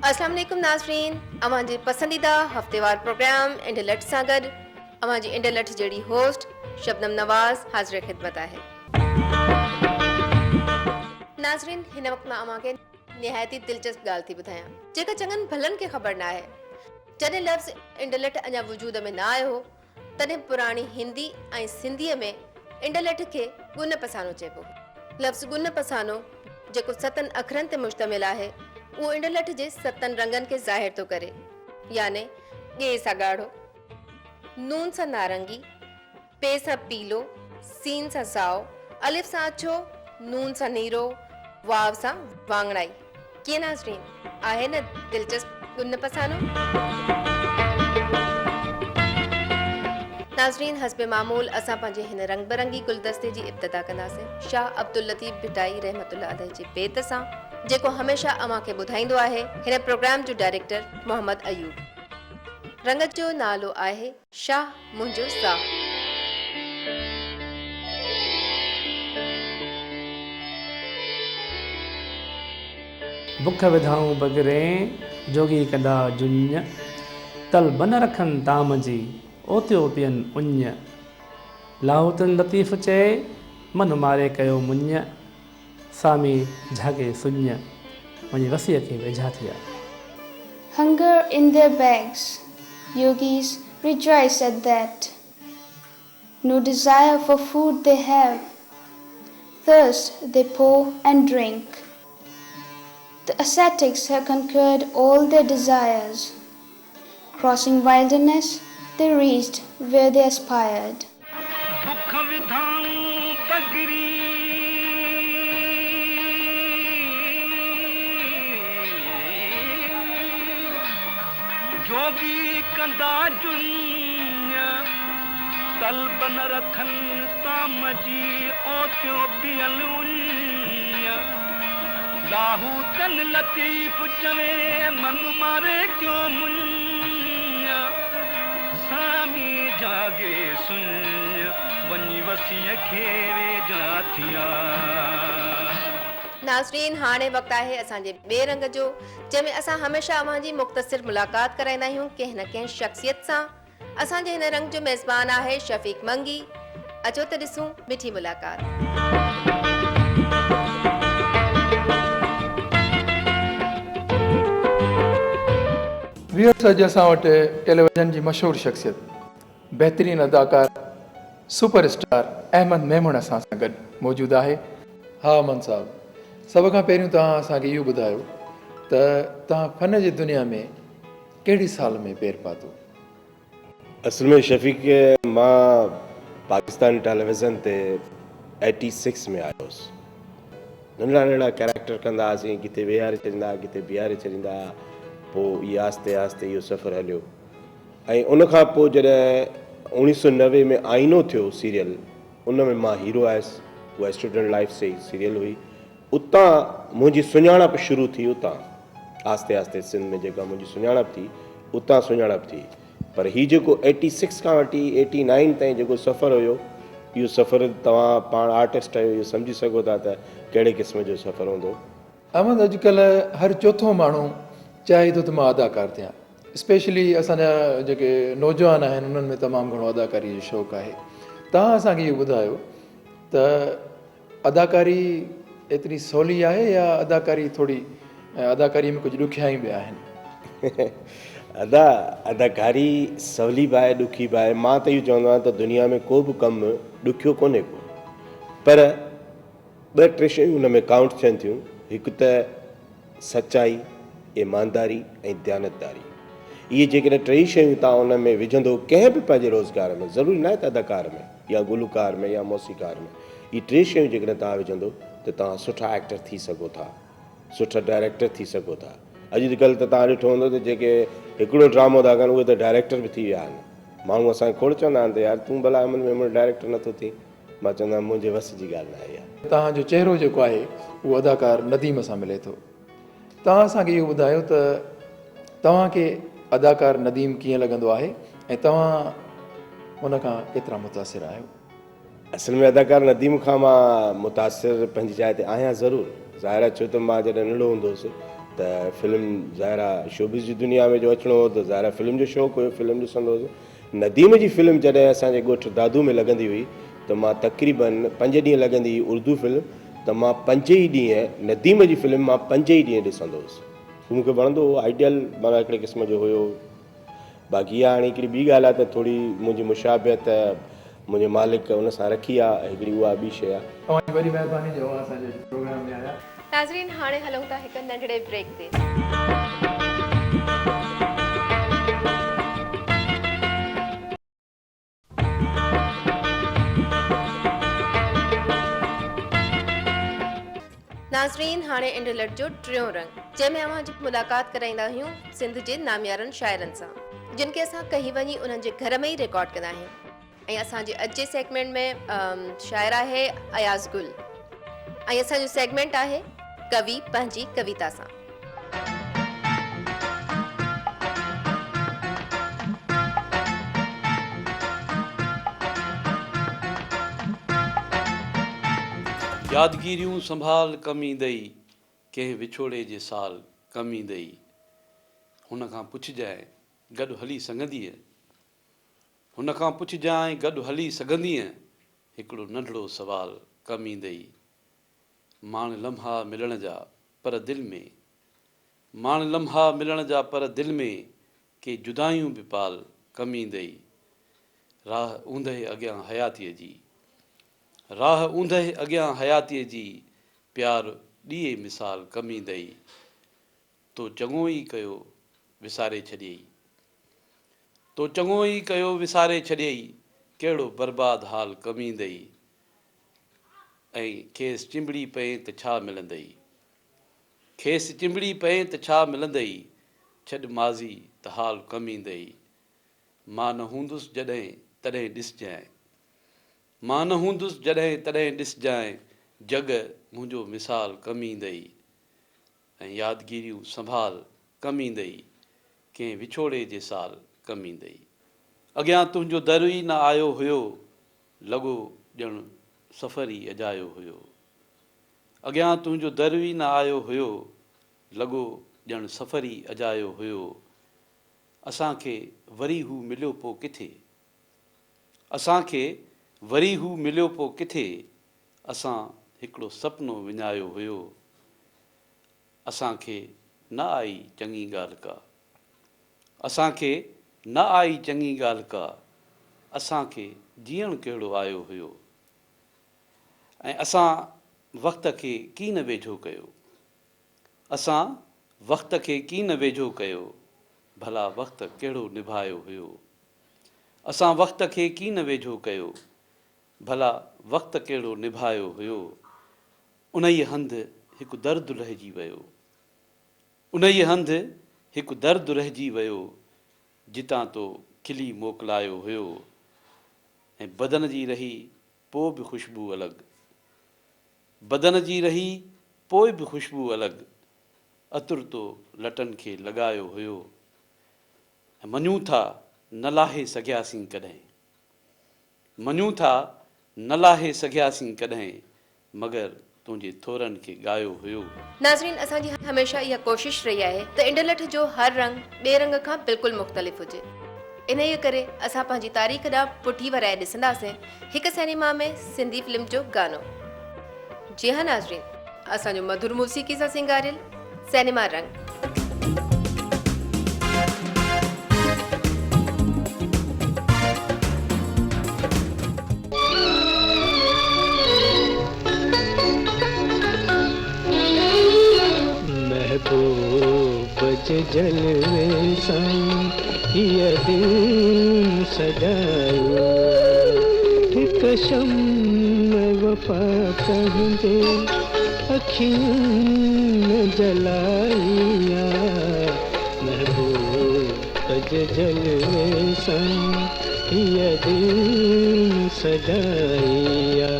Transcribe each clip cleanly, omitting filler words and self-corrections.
अस्सलाम वालेकुम नाज़रीन, अवां जे पसंदीदा हफ्तेवार प्रोग्राम इंडलट सां गॾु अवां जी इंडलट जहिड़ी होस्ट शबनम नवाज़ हाज़िर ख़िदमत आहे। नाज़रीन, हिन वक़्तु मां अवां खे निहायती दिलचस्प ॻाल्हि थी ॿुधायां जेका चङनि भलनि खे ख़बर न आहे। जॾहिं लफ़्ज़ इंडलट अञा वजूद में न आयो हो तॾहिं पुराणी हिंदी ऐं सिंधीअ में इंडलट खे गुन पसानो चइबो। लफ़्ज़ गुन पसानो जेको 7 अखरनि ते मुश्तमिल आहे उहो इंडलट जे 7 रंगनि खे ज़ाहिर थो करे, याने ॻे सां ॻाढ़ो, नून सां नारंगी, पे सां पीलो, सीन सां साओ, अलिफ सां अछो, नून सां नीरो, वाव सां वांगड़ाई। कीअं नाज़रीन, आहे न दिलचस्प गुन पसानो? नाज़रीन, हस्बे मामूल असां पंहिंजे हिन रंग बिरंगी गुलदस्ते जी इब्तिदा कंदासीं शाह अब्दुल लतीफ़ भिटाई रहमतुल्लाह अलैह जे बेत सां, जेको हमेशा अवां खे ॿुधाईंदो आहे। हिन प्रोग्राम जो डायरेक्टर मोहम्मद अयूब। रंग जो नालो आहे शाह मुंहिंजो साह। बुख विधाऊं बगरे जोगी कंदा जुञ, तल बन रखनि ताम जी ओतियो पियनि उञ। लाहौतन लतीफ़ चए मन मारे कयो मुञ, सामी झागे सुञ वञी वसीअ खे वेझा थिया। Hunger in their bags, yogis rejoice at that. No desire for food they have, thirst they pour and drink. The ascetics have conquered all their desires. Crossing wilderness, they reached where they aspired. जोगी कंदा जुञ, तल बन रखनि ताम जी ओतियो पियल उञ। लाहौतन लतीफ़ चवे मन मारे क्यों मुञ, सामी जागे सुञ वञी वसीअ खे वेझा थिया। नाज़रीन, हाणे वक़्तु आहे असांजे ॿिए रंग जो, जंहिंमें असां हमेशह अवां जी मुख़्तसिर मुलाक़ात कराईंदा आहियूं कंहिं न कंहिं शख़्सियत सां। असांजे हिन रंग जो मेज़बान आहे शफ़ीक मंगी। अचो त ॾिसूं मिठी मुलाक़ात। व्यूअर्स, अॼु असां वटि टेलीविज़न जी मशहूरु शख़्सियत बहितरीनु अदाकार सुपरस्टार अहमद मेमून असां सां गॾु मौजूदु आहे। हा अमन साहब, सभ खां पहिरियों तव्हां असांखे इहो ॿुधायो त तव्हां फ़न जी दुनिया में कहिड़ी साल में पेर पातो? असल में शफ़ीक, मां पाकिस्तानी टेलीविज़न ते 86 में आयो हुउसि। नंढड़ा नंढड़ा कैरेक्टर कंदा हुआसीं, किथे वेहारे छॾींदा, किथे बीहारे छॾींदा। पोइ इहा आहिस्ते आहिस्ते इहो सफ़रु हलियो ऐं उनखां पोइ जॾहिं 1990 में आईनो थियो सीरियल, उन में मां हीरो आयुसि। उहा स्टूडेंट लाइफ से सीरियल हुई। उतां मुंहिंजी सुञाणप शुरू थी। उतां आहिस्ते आहिस्ते सिंध में जेका मुंहिंजी सुञाणप थी, उतां सुञाणप थी। पर हीउ जेको 86 खां वठी 89 ताईं जेको सफ़रु हुयो, इहो सफ़रु तव्हां पाण आर्टिस्ट आहियो, इहो सम्झी सघो था त कहिड़े क़िस्म जो सफ़रु हूंदो। अहमद, अॼुकल्ह हर चोथों माण्हू चाहे थो त मां अदाकार थियां। स्पेशली असांजा जेके नौजवान आहिनि उन्हनि में तमामु घणो अदाकारी जो शौक़ु आहे। तव्हां असांखे इहो ॿुधायो त अदाकारी एतिरी सवली आहे या अदाकारीअ में कुझु ॾुखियाई बि आहिनि? अदाकारी सवली बि आहे, ॾुखी बि आहे। मां त इहो चवंदो आहियां त दुनिया में को बि कमु ॾुखियो कोन्हे को, पर ॿ टे शयूं हुन में काउंट थियनि थियूं। हिकु त सचाई, ईमानदारी ऐं दयानतदारी। इहे जेकॾहिं टे शयूं तव्हां हुन में विझंदो कंहिं बि पंहिंजे रोज़गार में, ज़रूरी न आहे त अदाकार में या गुलकार में या मौसीकार में, इहे टे शयूं जेकॾहिं तव्हां विझंदो त तव्हां सुठा एक्टर थी सघो था, सुठा डायरेक्टर थी सघो था। अॼुकल्ह त तव्हां ॾिठो हूंदो त जेके हिकिड़ो ड्रामो था कनि उहे त डायरेक्टर बि थी विया आहिनि। माण्हू असांखे खोड़ चवंदा आहिनि त यार तूं भला में डायरेक्टर नथो थी। मां चवंदो आहियां मुंहिंजे वस जी ॻाल्हि न आहे इहा। तव्हांजो चहिरो जेको आहे उहो अदाकार नदीम सां मिले थो। तव्हां असांखे इहो ॿुधायो त तव्हांखे अदाकार नदीम कीअं लॻंदो आहे ऐं तव्हां हुन खां केतिरा मुतासिर आहियो? असल में अदाकार नदीम खां मां मुतासिर पंहिंजी जाइ ते आहियां ज़रूरु। ज़ाहिर आहे, छो त मां जॾहिं नंढो हूंदो हुउसि त फिल्म ज़ाहिर आहे शोबिस जी दुनिया में जो अचिणो हो त ज़ाहिर आहे फिल्म जो शौक़ु हुयो, फिल्म ॾिसंदो हुउसि। नदीम जी फिल्म जॾहिं असांजे ॻोठु दादू में लॻंदी हुई त मां तक़रीबन 5 ॾींहं लॻंदी हुई उर्दू फिल्म, त मां 5 ई ॾींहं नदीम जी फिल्म मां 5 ई ॾींहं ॾिसंदो हुउसि। हू मूंखे वणंदो हो, आइडियल माना हिकिड़े क़िस्म जो हुयो। बाक़ी इहा हाणे हिकिड़ी ॿी ॻाल्हि आहे त थोरी मुंहिंजी मुशाबियत मुंहिंजे मालिक उन सां रखी आहे, हिकिड़ी उहा ॿी शइ आहे। तव्हांजी वॾी महिरबानी जो असांजे प्रोग्राम में आया। नाज़रीन हाणे हलूं था हिकु नंढड़े ब्रेक ते। नाज़रीन हाणे इंटरनेट जो टियों रंग, जंहिंमें अवां जी मुलाक़ात कराईंदा आहियूं सिंध जे नामियारनि शाइरनि सां, जिन खे असां कहीं वञी उन्हनि जे घर में ई रिकॉर्ड कंदा आहियूं। ऐं असांजे अॼु जे सेगमेंट में शाइर आहे अयाज़ गुल, ऐं असांजो सेगमेंट आहे कवि पंहिंजी कविता सां। यादगिरियूं संभाल कमी ॾेई कंहिं विछोड़े जे साल कमी ॾेई, हुन खां पुछजांइ गॾु हली सघंदीअ, हुन खां पुछजांइ गॾु हली सघंदीअ, हिकिड़ो नंढड़ो सवाल कमी ॾेई। माण लम्हा मिलण जा पर दिलि में, माण लम्हा मिलण जा पर दिलि में, के जुदायूं बि पाल कमी ॾेई। राह ऊंदहि अॻियां हयातीअ जी, राह ऊंदहि अॻियां हयातीअ जी, प्यार ॾिए मिसाल कमी ॾेई। तो चङो ई कयो विसारे छॾियई, तो चङो ई कयो विसारे छॾियई, कहिड़ो बर्बाद हाल कमी ॾेई। ऐं खेसि चिंबड़ी पए त छा मिलंदई, खेसि चिंबड़ी पए त छा मिलंदई, छॾ माज़ी त हाल कमी ॾेई। मां न हूंदुसि जॾहिं तॾहिं ॾिसजांइ, मां न हूंदुसि जॾहिं तॾहिं ॾिसजांइ, जग मुंहिंजो मिसाल कमी ॾेई। ऐं यादगिरियूं संभाल कमी ॾेई कंहिं विछोड़े जे साल कमी ॾेई। अॻियां तुंहिंजो दर ई न आयो हुयो, लॻो ॼण सफ़र ई अजायो हुयो। अॻियां तुंहिंजो दर ई न आयो हुयो, लॻो ॼण सफ़र ई अजायो हुयो। असांखे वरी हू मिलियो पोइ किथे, असांखे वरी हू मिलियो पोइ किथे, असां हिकिड़ो सपनो विञायो हुयो। असांखे न आई चङी ॻाल्हि का, असांखे न आई चङी ॻाल्हि का, असांखे जीअण कहिड़ो आयो हुयो। ऐं असां वक़्त खे कीन वेझो कयो, असां वक़्त खे कीन वेझो कयो, भला वक़्त कहिड़ो निभायो हुयो। असां वक़्त खे कीन वेझो कयो, भला वक़्त कहिड़ो निभायो हुयो। उन्हीअ हंधि हिकु दर्दु रहिजी वियो, उन्हीअ हंधि हिकु दर्दु रहिजी वियो, जितां तो खिली मोकिलायो हुयो। ऐं बदन जी रही पोइ बि ख़ुशबू अलॻि, बदन जी रही पोइ बि ख़ुशबू अलॻि, अतुर तो लटनि खे लॻायो हुयो। ऐं मञूं था न लाहे सघियासीं कॾहिं, मञूं था न लाहे सघियासीं कॾहिं, मगर तुंहिंजे थोरनि खे ॻायो हुयो। नाज़रीन असांजी हमेशह इहा कोशिश रही आहे त इंटरनेट जो हर रंग ॿिए रंग खां बिल्कुलु मुख़्तलिफ़ हुजे। इन ई करे असां पंहिंजी तारीख़ ॾांहुं पुठी वराए ॾिसंदासीं हिकु सिनेमा में सिंधी फिल्म जो गानो। जी हाँ नाज़रीन, असांजो मधुर मूसीक़ी सां सिंगारियल सिनेमा रंग। जलवे सां हीअ दिल सजायो, हिकु शम्म वफ़ा पंहिंजे अखियुनि जलाइया, महबूब जे जलवे सां हीअ दिल सजाइया।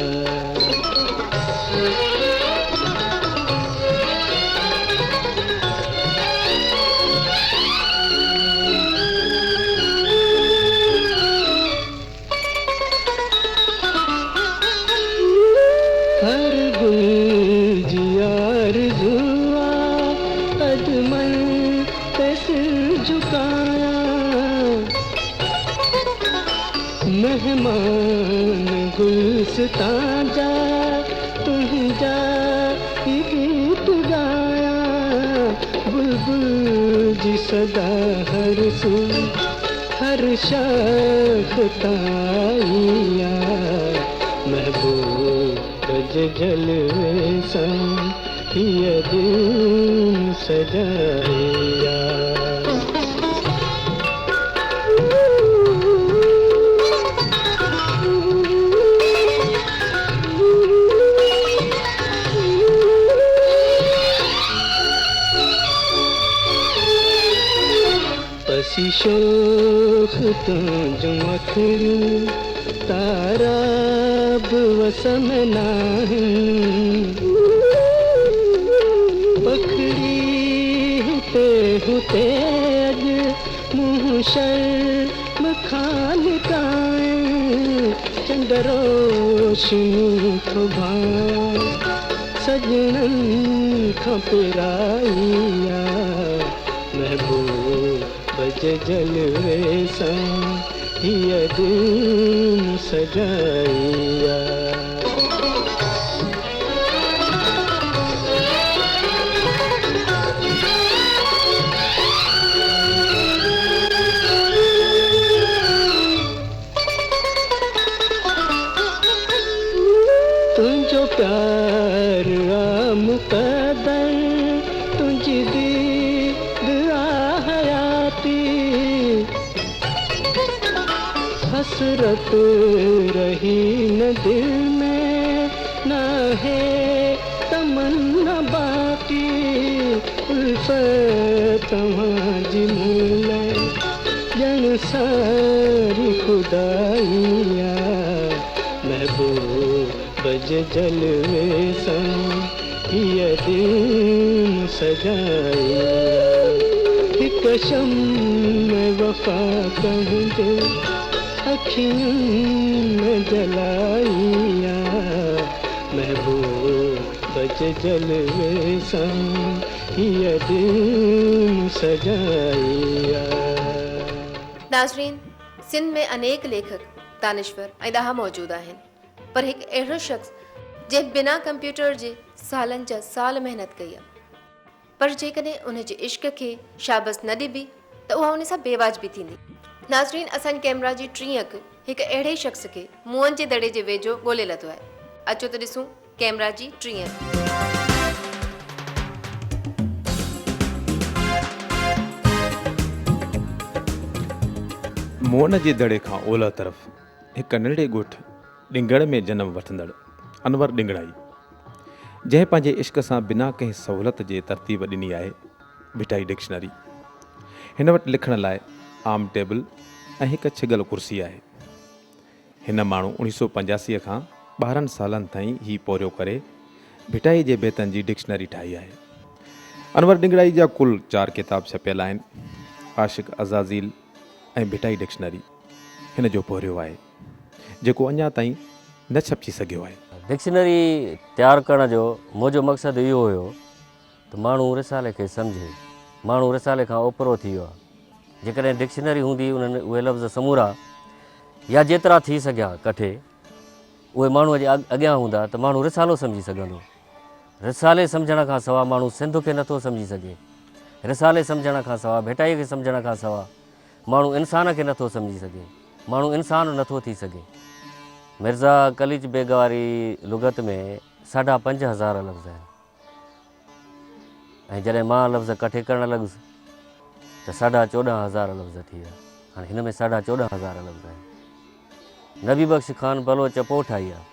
हर गुल जी आरज़ू अॼु झुकाया मेहमान गुलस्तां जा तुंहिंजा ही गीत गाया बुलबुल जी सदा हर सू हर शाख ताईया महबूब जे जलवे सां हीअ दिल सजाया पसी शोख तुंहिंजूं अखियूं तारा बि वस में नाहिनि पखड़ी हुते हुते अॼु मुंहुं शर्म खां निकाय चंड रोशनी थो भां सजणनि खां पिराईया महबूब जे जलवे सां हीअ दिल सजाया तुंहिंजो प्यार आ मुक़दर तुंहिंजी दीद आ हयाती हसरत रही न दिल में न है तमन्ना बाकी उल्फत तव्हांजी मूल ॼण सारी खुदाइया महबूब जे जलवे सां हीअ दिल सजाया हिकु शम्म वफ़ा कंदे अखियुनि में जलाइया महबूब जे जलवे सां हीअ दिल सजाया नाज़रीन, सिंध में अनेक लेखक दानिश्वर ऐं ॾाहा मौजूदु आहिनि, पर हिकु अहिड़ो शख़्स जंहिं बिना कंप्यूटर जे सालनि जा साल महिनत कई आहे, पर जेकॾहिं उन जे इश्क खे शाबस न ॾिबी त उहा उन सां बेवाजिबी थींदी। नाज़रीन, असांजे कैमरा जी टीं अखि हिकु अहिड़े शख़्स खे मुंहनि जे दड़े जे वेझो ॻोल्हे लथो आहे। अचो त ॾिसूं कैमरा जी टीं अखि। मुअन जे दड़े खां ओलह तरफ़ हिकु नंढे ॻोठु ॾिंगड़ में जनम वठंदड़ अनवर ॾिंगड़ाई, जंहिं पंहिंजे इश्क सां बिना कंहिं सहूलियत जे तरतीब ॾिनी आहे भिटाई डिक्शनरी। हिन वटि लिखण लाइ आम टेबल ऐं हिकु छिगल कुर्सी आहे। हिन माण्हू 1985 खां 12 सालनि ताईं ही पोरियो करे भिटाई जे बेतनि जी डिक्शनरी ठाही आहे। अनवर ॾिंगड़ाई जा कुल 4 किताब छपियल आहिनि। आशिक़ अज़ाज़ील ऐं भिटाई डिक्शनरी हिन जो पोरियो आहे, जेको अञा ताईं न छपिजी सघियो आहे। डिक्शनरी तयारु करण जो मुंहिंजो मक़सदु इहो हुयो त माण्हू रिसाले खे सम्झे, माण्हू रिसाले खां ओपरो थी वियो आहे। जेकॾहिं डिक्शनरी हूंदी उन्हनि उहे लफ़्ज़ समूरा या जेतिरा थी सघिया कठे उहे माण्हूअ जे अॻियां हूंदा त माण्हू रिसालो सम्झी सघंदो। रिसाले सम्झण खां सवाइ माण्हू सिंध खे नथो सम्झी सघे। रिसाले सम्झण खां सवाइ भिटाई खे सम्झण खां सवाइ माण्हू इंसान खे नथो सम्झी सघे, माण्हू इंसानु नथो थी सघे। मिर्ज़ा कलीज बेग वारी लुगत में 5,500 लफ़्ज़ आहिनि ऐं जॾहिं मां लफ़्ज़ कठे करणु लॻुसि त 14,500 लफ़्ज़ थी विया। हाणे हिन में 14,500 लफ़्ज़ आहिनि। नबी बख़्श ख़ान बलोच पोइ ठाही आहे,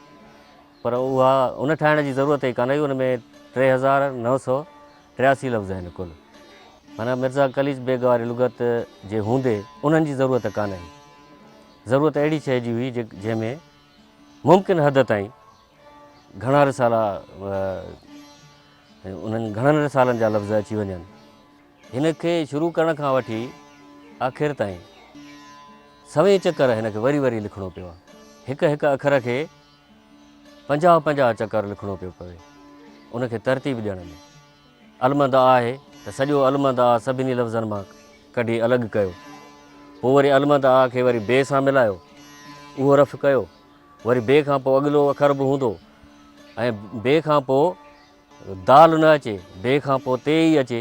पर उहा उन ठाहिण जी ज़रूरत ई कान हुई। उन में 3,983 लफ़्ज़ आहिनि कुल। माना मिर्ज़ा कलीज बेग वारी लुगत जे हूंदे उन्हनि जी ज़रूरत कान हुई। ज़रूरत अहिड़ी शइ जी हुई जंहिंमें मुमकिन हद ताईं घणा रिसाला उन्हनि घणनि रिसालनि जा लफ़्ज़ अची वञनि। हिन खे शुरू करण खां वठी आख़िर ताईं सवें चकर हिन खे वरी वरी लिखिणो पियो आहे। हिकु हिकु अखर खे 50-50 चकर लिखिणो पियो पवे उनखे तरतीब ॾियण में। अलमंद आहे त सॼो अलमंद आहे सभिनी लफ़्ज़नि मां कढी अलॻि कयो, पोइ वरी अलमद आ खे वरी बे सां मिलायो, उहो रफ़ कयो, वरी बे खां पोइ अॻिलो अखर बि हूंदो ऐं बे खां पोइ दाल न अचे, बे खां पोइ ते ई अचे,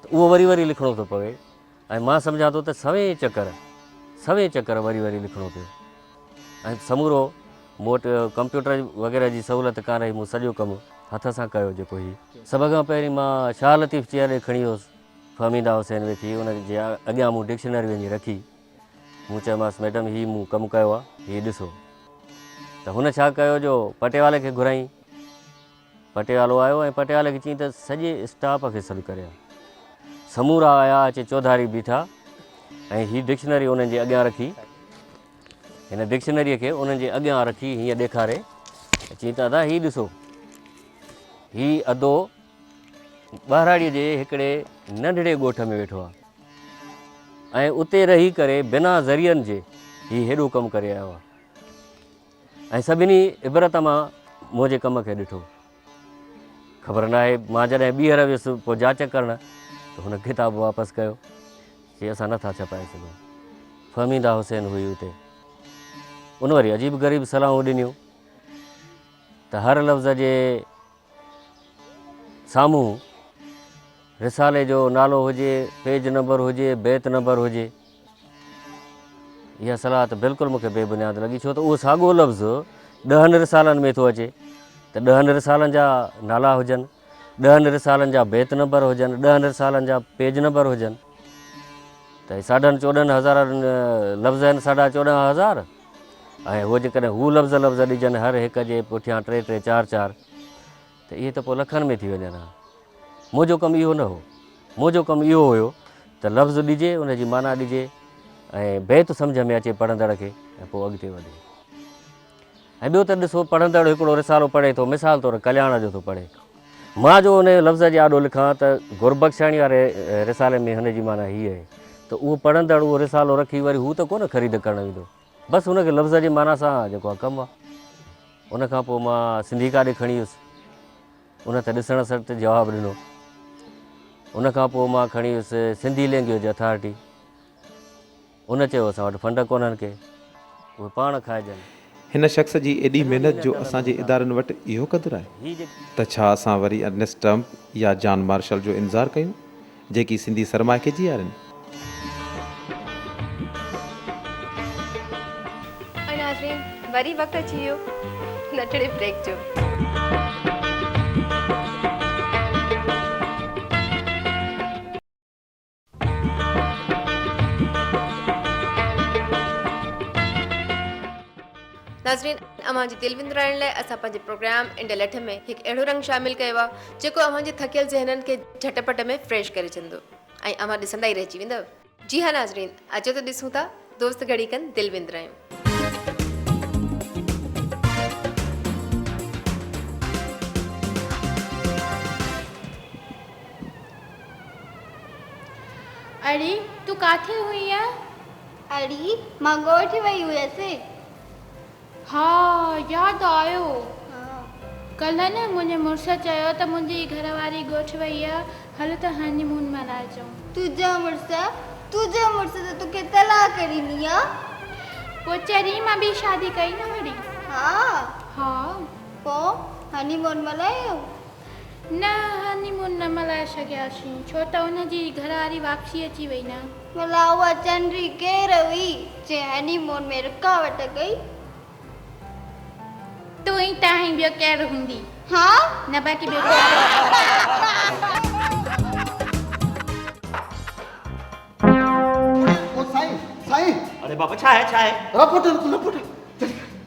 त उहो वरी वरी लिखिणो थो पवे। ऐं मां सम्झां थो त सवें चकर वरी वरी लिखिणो पियो। ऐं समूरो मूं वटि कंप्यूटर वग़ैरह जी सहूलियत कान हुई, मूं सॼो कमु हथ सां कयो जेको ही। सभ खां पहिरीं मां शाह लतीफ़ चेयर ॾे खणी वियुसि, फ़हमीदा हुसैन वेठी, उनजे अॻियां मूं डिक्शनरी वञी रखी, मूं चयोमांसि मैडम हीउ मूं कमु कयो आहे, हीउ ॾिसो। त हुन छा कयो जो पटियाले खे घुराईं, पटियालो आयो ऐं पटियाले खे चई त सॼे स्टाफ खे सॾु करे, समूरा आया, अचे चौधारी बीठा ऐं हीअ डिक्शनरी उन्हनि जे अॻियां रखी, हिन डिक्शनरीअ खे उन्हनि जे अॻियां रखी हीअं ॾेखारे, चई त दादा हीउ ॾिसो, हीउ अदो ॿाहिराड़ीअ जे हिकिड़े नंढड़े ॻोठ में वेठो आहे ऐं उते रही करे बिना ज़रियनि जे हीउ हेॾो कमु करे आयो आहे। ऐं सभिनी इबरत मां मुंहिंजे कम खे ॾिठो। ख़बर न आहे, मां जॾहिं ॿीहर वियुसि पोइ जांच करणु, त हुन किताब वापसि कयो, चई असां नथा छपाए सघूं। फ़हमीदा हुसैन हुई उते, उन वरी अजीब ग़रीब सलाहूं ॾिनियूं त हर लफ़्ज़ जे साम्हूं रिसाले जो नालो हुजे, पेज नंबर हुजे, बैत नंबर हुजे। इहा सलाह त बिल्कुलु मूंखे बेबुनियाद लॻी, छो त उहो साॻियो लफ़्ज़ 10 रिसालनि में थो अचे, त 10 रिसालनि जा नाला हुजनि, 10 रिसालनि जा बैत नंबर हुजनि, 10 रिसालनि जा पेज नंबर हुजनि। त 14,500 लफ़्ज़ आहिनि, 14,500, ऐं उहो जेकॾहिं हू लफ़्ज़ ॾिजनि हर हिक जे पुठियां 3-3, 4-4, त इहे त पोइ लखनि में थी वञनि। हा, मुंहिंजो कमु इहो न हो, मुंहिंजो कमु इहो हुयो त लफ़्ज़ ॾिजे, उनजी माना ॾिजे ऐं बैत सम्झ में अचे पढ़ंदड़ खे, ऐं पोइ अॻिते वधे। ऐं ॿियो त ॾिसो, पढ़ंदड़ हिकिड़ो रिसालो पढ़े थो, मिसाल तौरु कल्याण जो थो पढ़े, मां जो उन लफ़्ज़ जे आॾो लिखां त गुरबख्शाणी वारे रिसाले में हुनजी माना हीअ आहे, त उहो पढ़ंदड़ उहो रिसालो रखी वरी हू त कोन ख़रीद करणु ईंदो, बसि हुनखे लफ़्ज़ जी माना सां जेको आहे कमु आहे। उनखां पोइ मां सिंधी काॾे खणी वियुसि, उन त ॾिसण सर ते जवाबु ॾिनो। उनखां पोइ मां खणी वियुसि सिंधी लैंग्वेज अथॉरिटी, उन चयो असां वटि फंड कोन्हनि के, उहे पाण खाइजनि। हिन शख़्स जी एॾी महिनत जो असांजे इदारनि वटि इहो क़दुरु आहे, त छा असां वरी अर्नेस्ट ट्रम्प या जॉन मार्शल जो इंतज़ारु कयूं, जेकी सिंधी सरमाए खे जीआरनि। वरी वक़्तु अची वियो नंढड़े ब्रेक जो। नाज़रीन, अव्हां जी दिलि विंदराइण लाइ असां पंहिंजे प्रोग्राम इंडिया में हिकु अहिड़ो रंग शामिल कयो आहे जेको अव्हां जे थकियल ज़हननि खे झटपट में फ्रेश करे छॾींदो ऐं अव्हां ॾिसंदा ई रहिजी वेंदव। जी हाँ नाज़रीन, अचो त ॾिसूं था दोस्त घड़ी कनि दिलि विंदरायूं। अरे तू काथे हुई है? अरे मां ॻोठ वई हुयसि। हाँ याद आयो, कल्ह न मुंहिंजे मुड़ुस चयो त मुंहिंजी घरवारी ॻोठ वई आहे, हल त हनीमून मनाए अचूं। तुंहिंजो मुड़ुस त तोखे तलाक ॾिनी आहे। पोइ चरी मां बि शादी कई न वरी। हाँ पोइ हनीमून मल्हायो? न हनीमून न मल्हाए सघियासीं, छो त हुनजी घरवारी वापसी अची वई न। भला उहा चंडी केरु हुई जे हनीमून में रुकावट कई? तूं ई ताईं ॿियो केरु हूंदी? हाँ न बाक़ी ॿियो साईं। अरे बाबा छा है?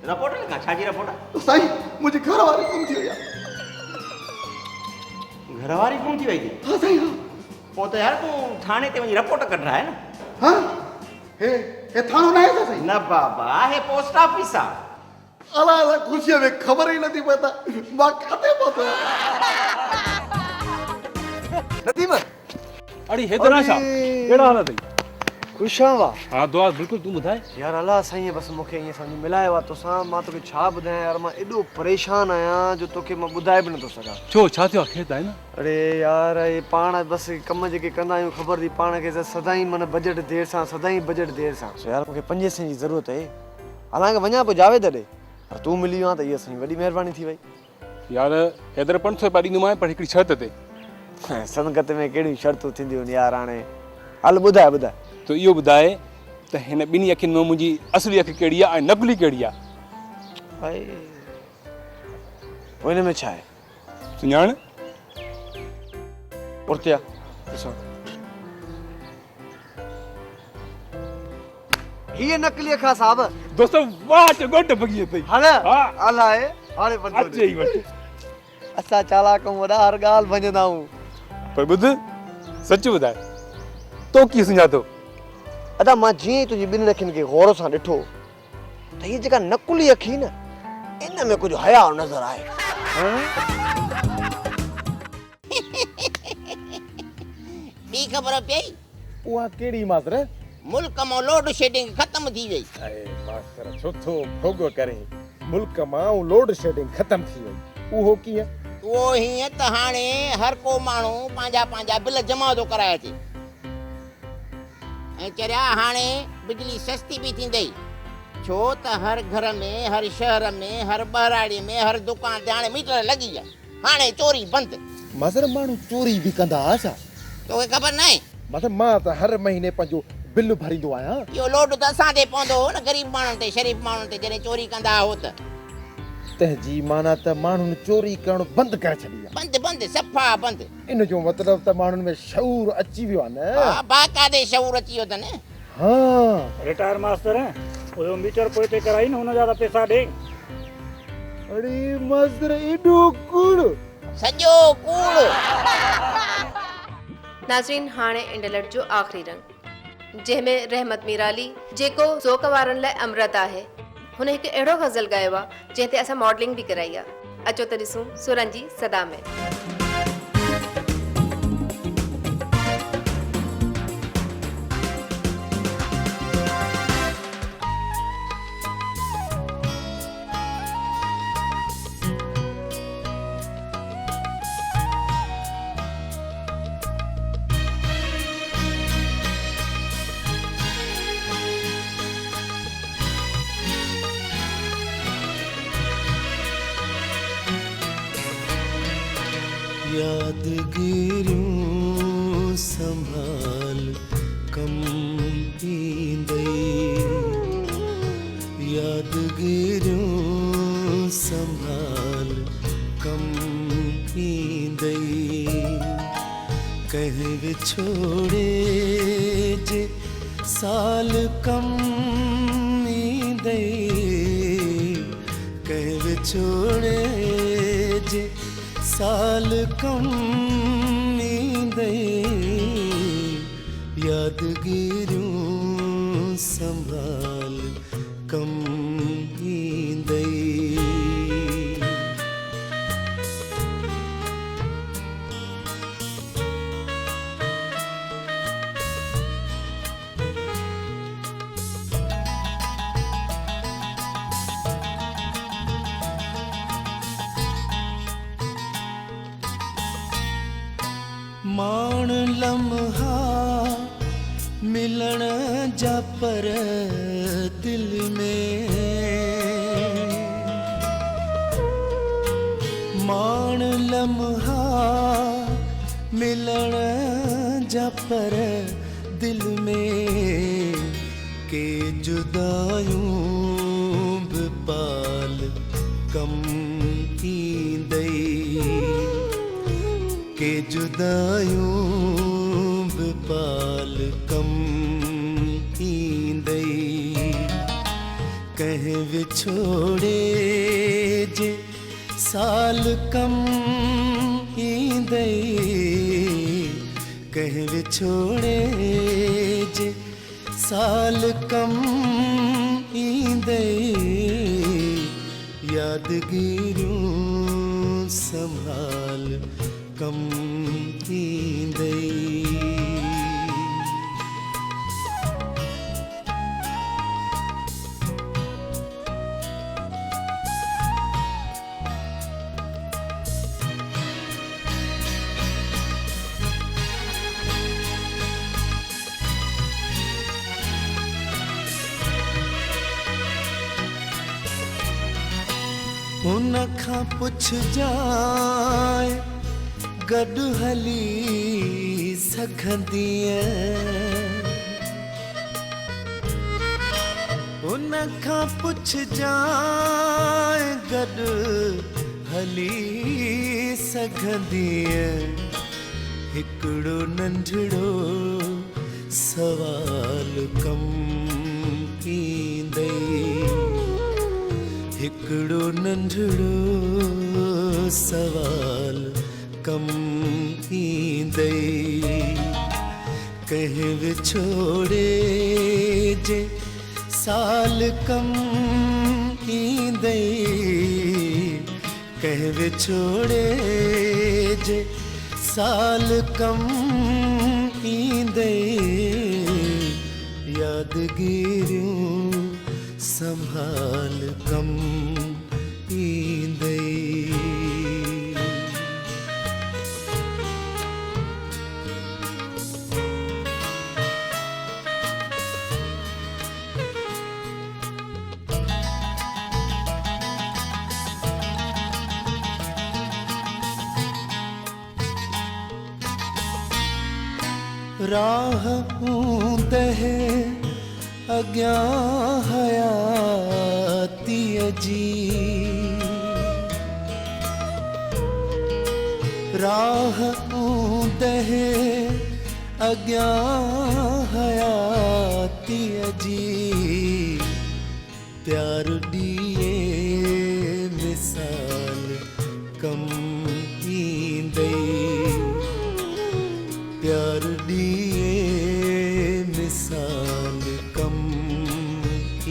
रिपोर्ट लगा, छाजी रिपोर्ट? साईं मुझे घरवारी गुम थी वई आहे। घरवारी गुम थी वई थी? हाँ साईं हाँ। पोइ त यार तूं थाणे ते वञी रिपोर्ट कढ रहा है न? हाँ हे थाणो न आहे साईं? न बाबा, हे पोस्ट ऑफिस आहे। अला खुशीअ में ख़बर ई नथी पए त मां काथे पहुतो आहियां। नदीम अड़ी हेदरा छा कहिड़ा हाल अथई? ख़ुशि आहियां वाह। हाँ दुआ बिल्कुलु, तूं ॿुधाए। यार अलाह साईं बसि मूंखे ईअं सम्झ मिलायो आहे तोसां। मां तोखे छा ॿुधायां यार, मां एॾो परेशान आहियां जो तोखे मां ॿुधाए बि नथो सघां। छो छा थियो आहे? खेत आहे न? अरे यार ये पाण बसि कम जेके कंदा आहियूं ख़बर थी पाण खे सदाईं माना बजट देरि सां, सदाईं बजट देरि सां। सो यार मूंखे 5 पैसनि जी ज़रूरत आहे। हालांकि वञा पोइ जावेद ॾे, पर तूं मिली वियो आहे त इहा असांजी वॾी महिरबानी थी वई। यार हेदर 500 रुपया ॾींदोमांइ, पर हिकिड़ी शर्त ते। संगत में कहिड़ियूं शर्तूं थींदियूं आहिनि यार। हाणे हल ॿुधाए ॿुधाए। तो इहो ॿुधाए त हिन ॿिन्ही अखियुनि में मुंहिंजी असली अखि कहिड़ी आहे ऐं नकली कहिड़ी आहे? भाई हिन में छा आहे? सुञाण उर्तिया ॾिसो हीअ नकली अखा साहब। दोस्तो वाह चङो टपकी अथई। हाणे अलाए हाणे अचे ई वटि। असां चालाक वॾा हर ॻाल्हि भञंदा आहियूं। पर ॿुध सच ॿुधाए, तो कीअं सुञातो? अदा मां जीअं ई तुंहिंजी ॿिनि अखियुनि खे गौर सां ॾिठो त हीअ जेका नकुली अखी न इन में कुझु हया नज़र आहे। ॿी ख़बर पई? उहा कहिड़ी मास्तर? मुल्क मां लोड शेडिंग ख़त्म थी वई। अरे मास्तर छो थो भोगो करे? मुल्क मां लोड शेडिंग ख़त्म थी वई। उहो कीअं? उहो हीअं त हाणे हर को माण्हू पंहिंजा बिल जमा थो कराए अचे ऐं चरिया हाणे बिजली सस्ती बि थींदई। छो त हर घर में, हर शहर में, हर ॿाहिराड़ीअ में, हर दुकान ते हाणे मीटर लॻी विया। हाणे चोरी बंदि। मास्तर माण्हू चोरी बि कंदा छा? तोखे ख़बर न आहे? मास्तर मां त हर महीने पंहिंजो बिल भरींदो आहियां। इहो लोड त असां ते पवंदो हो न, ग़रीब माण्हुनि ते, शरीफ़ माण्हुनि ते जॾहिं चोरी कंदा हो त। तंहिंजी माना त माण्हुनि चोरी करणु बंदि करे छॾी आहे। बंदि सफ़ा बंदि। इन जो मतिलबु त माण्हुनि में शऊर अची वियो आहे न? हा बाक़ाइदे शऊर अची वियो अथनि। हाँ रिटायर मास्टर है वो मीटर पोइ ते कराई न हुन जा पैसा ॾे। अरे मास्टर एॾो कूड़, सॼो कूड़। नाज़रीन हाणे इंटरनेट जो आख़िरी रंग जंहिंमें रहमत मीराली जेको ज़ोक वारनि लाइ अमृत आहे, हुन हिकु अहिड़ो गज़ल ॻायो आहे जंहिं ते असां मॉडलिंग बि कराई आहे। अचो त ॾिसूं सुरनि जी सदा में। यादगिरियूं संभाल कम ईंदई, यादगिरियूं संभाल कम ईंदई। कहीं विछोड़े जे साल कम ईंदई, कहीं विछोड़े जे साल कम ईंदई। यादगिरियूं संभाल कम ईंदई। माण लम्हा मिलण जा पर दिल में, माण लम्हा मिलण जा पर दिल में। के जुदायूं भी पाल कम ईंदई, के जुदायूं भी पाल कम ईंदई। कहीं विछोड़े जे साल कम ईंदई, कहीं विछोड़े जे साल कम ईंदई। यादगिरियूं संभाल कम ईंदई। हुन खां पुछजांइ गॾु हली सघंदीअ हुन खां पुछजांइ गॾु हली सघंदीअ हिकिड़ो नंढड़ो सवाल कम ईंदई हिकिड़ो नंढड़ो सवाल कम ईंदई कंहिं विछोड़े जे साल कम ईंदई कंहिं विछोड़े जे साल कम ईंदई यादगिरियूं संभाल कम ईंदई राह ऊंदह अॻियां हयातीअ जी राह ऊंदह अॻियां हयातीअ जी प्यार ॾिए मिसाल कम ईंदई प्यार ॾिए मिसाल कम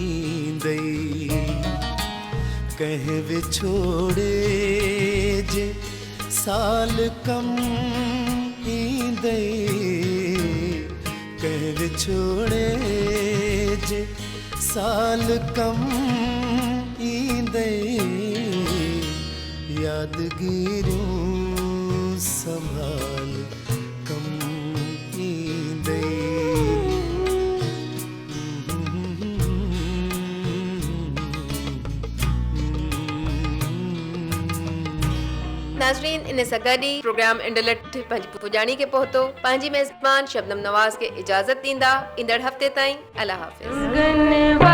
ईंदई कंहिं विछोड़े जे साल कम ईंदई कंहिं विछोड़े जे साल कम ईंदई यादगिरियूं संभाल कम नाज़रीन इन सां गॾु ई प्रोग्राम इंडलट पंहिंजी पुॼाणी खे पहुतो पंहिंजी मेज़बान शबनम नवाज़ खे इजाज़त ॾींदा ईंदड़ हफ़्ते ताईं अल्लाह हाफ़िज़